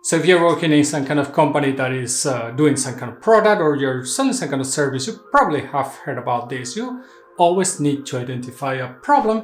So if you're working in some kind of company that is doing some kind of product or you're selling some kind of service, you probably have heard about this. You always need to identify a problem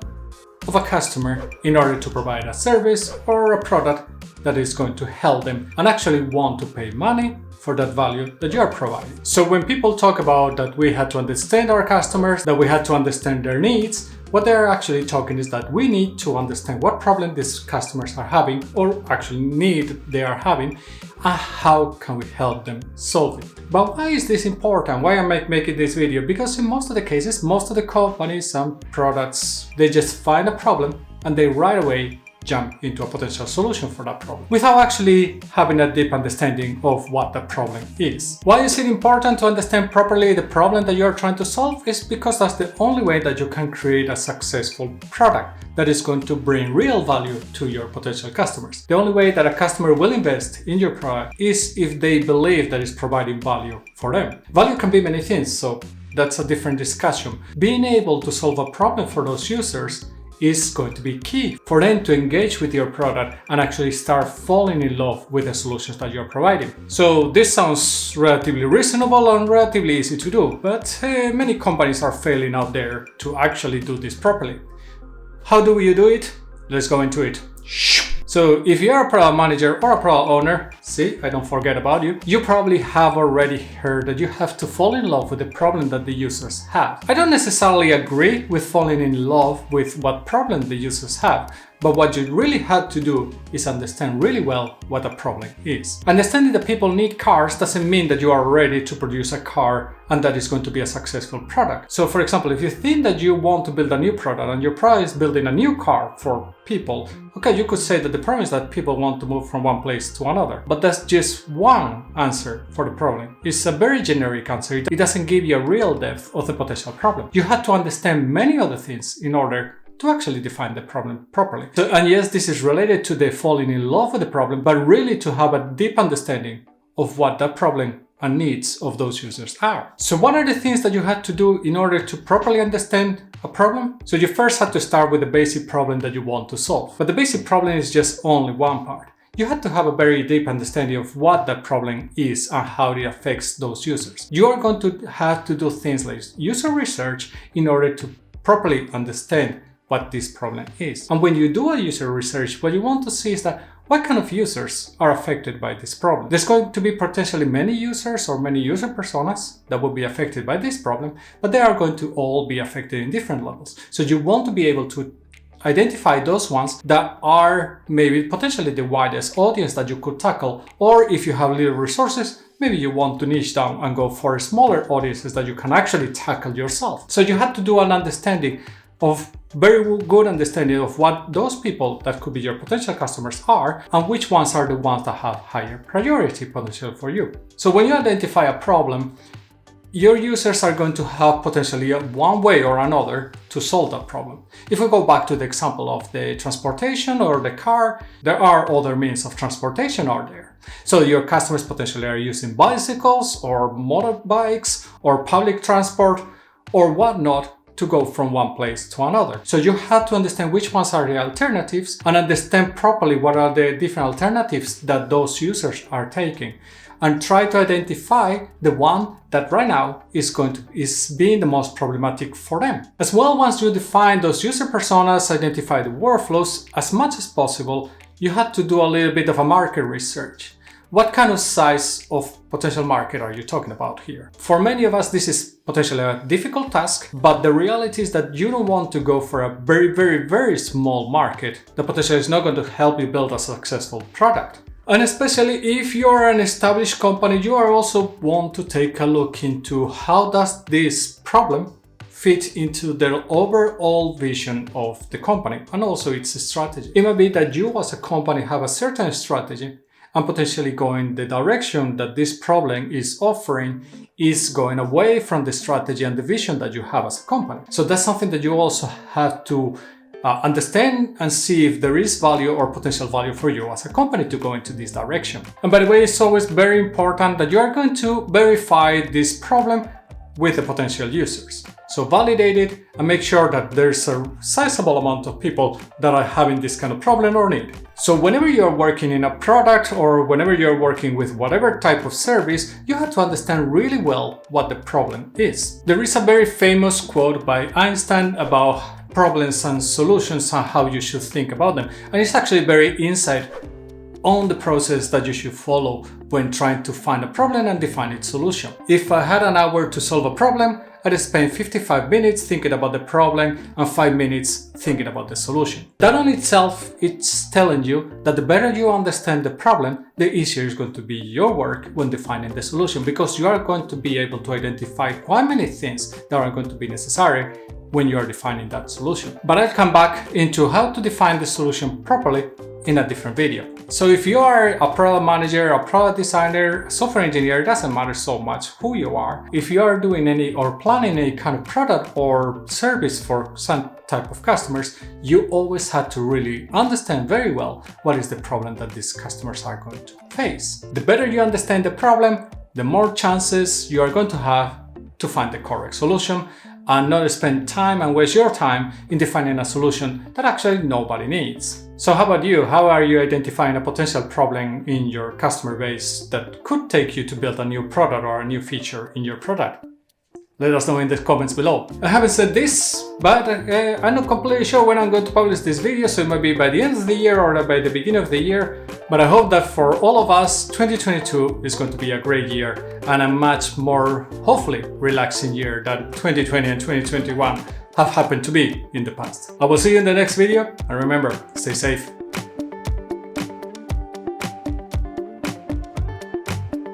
of a customer in order to provide a service or a product that is going to help them and actually want to pay money for that value that you are providing. So when people talk about that we had to understand our customers, that we had to understand their needs, what they're actually talking is that we need to understand what problem these customers are having or actually need they are having and how can we help them solve it. But why is this important? Why am I making this video? Because in most of the cases, most of the companies and products, they just find a problem and they right away jump into a potential solution for that problem without actually having a deep understanding of what the problem is. Why is it important to understand properly the problem that you're trying to solve? Is because that's the only way that you can create a successful product that is going to bring real value to your potential customers. The only way that a customer will invest in your product is if they believe that it's providing value for them. Value can be many things, so that's a different discussion. Being able to solve a problem for those users is going to be key for them to engage with your product and actually start falling in love with the solutions that you're providing. So this sounds relatively reasonable and relatively easy to do, but many companies are failing out there to actually do this properly. How do you do it? Let's go into it. So if you're a product manager or a product owner, see, I don't forget about you, you probably have already heard that you have to fall in love with the problem that the users have. I don't necessarily agree with falling in love with what problem the users have, but what you really had to do is understand really well what the problem is. Understanding that people need cars doesn't mean that you are ready to produce a car and that is going to be a successful product. So for example, if you think that you want to build a new product and your product is building a new car for people, okay, you could say that the problem is that people want to move from one place to another. But that's just one answer for the problem. It's a very generic answer. It doesn't give you a real depth of the potential problem. You had to understand many other things in order to actually define the problem properly. So, and yes, this is related to the falling in love with the problem, but really to have a deep understanding of what that problem and needs of those users are. So what are the things that you had to do in order to properly understand a problem? So you first had to start with the basic problem that you want to solve. But the basic problem is just only one part. You had to have a very deep understanding of what that problem is and how it affects those users. You are going to have to do things like user research in order to properly understand what this problem is. And when you do a user research, what you want to see is that what kind of users are affected by this problem. There's going to be potentially many users or many user personas that will be affected by this problem, but they are going to all be affected in different levels. So you want to be able to identify those ones that are maybe potentially the widest audience that you could tackle, or if you have little resources, maybe you want to niche down and go for smaller audiences that you can actually tackle yourself. So you have to do an understanding of very good understanding of what those people that could be your potential customers are and which ones are the ones that have higher priority potential for you. So when you identify a problem, your users are going to have potentially one way or another to solve that problem. If we go back to the example of the transportation or the car, there are other means of transportation out there. So your customers potentially are using bicycles or motorbikes or public transport or whatnot to go from one place to another. So you have to understand which ones are the alternatives and understand properly what are the different alternatives that those users are taking, and try to identify the one that right now is being the most problematic for them. As well, once you define those user personas, identify the workflows, as much as possible, you have to do a little bit of a market research. What kind of size of potential market are you talking about here? For many of us, this is potentially a difficult task, but the reality is that you don't want to go for a very, very, very small market that potentially is not going to help you build a successful product. And especially if you're an established company, you are also want to take a look into how does this problem fit into their overall vision of the company and also its strategy. It might be that you as a company have a certain strategy and potentially going the direction that this problem is offering is going away from the strategy and the vision that you have as a company. So that's something that you also have to understand and see if there is value or potential value for you as a company to go into this direction. And by the way, it's always very important that you are going to verify this problem with the potential users. So validate it and make sure that there's a sizable amount of people that are having this kind of problem or need. So whenever you're working in a product or whenever you're working with whatever type of service, you have to understand really well what the problem is. There is a very famous quote by Einstein about problems and solutions and how you should think about them. And it's actually very insight on the process that you should follow when trying to find a problem and define its solution. If I had an hour to solve a problem, I'd spend 55 minutes thinking about the problem and 5 minutes thinking about the solution. That on itself, it's telling you that the better you understand the problem, the easier is going to be your work when defining the solution, because you are going to be able to identify quite many things that are going to be necessary when you are defining that solution. But I'll come back into how to define the solution properly in a different video. So if you are a product manager, a product designer, a software engineer, it doesn't matter so much who you are. If you are doing any or planning any kind of product or service for some type of customers, you always have to really understand very well what is the problem that these customers are going to face. The better you understand the problem, the more chances you are going to have to find the correct solution and not spend time and waste your time in defining a solution that actually nobody needs. So how about you? How are you identifying a potential problem in your customer base that could take you to build a new product or a new feature in your product? Let us know in the comments below. I haven't said this, but I'm not completely sure when I'm going to publish this video, so it might be by the end of the year or by the beginning of the year. But I hope that for all of us, 2022 is going to be a great year and a much more, hopefully, relaxing year than 2020 and 2021 have happened to be in the past. I will see you in the next video, and remember, stay safe.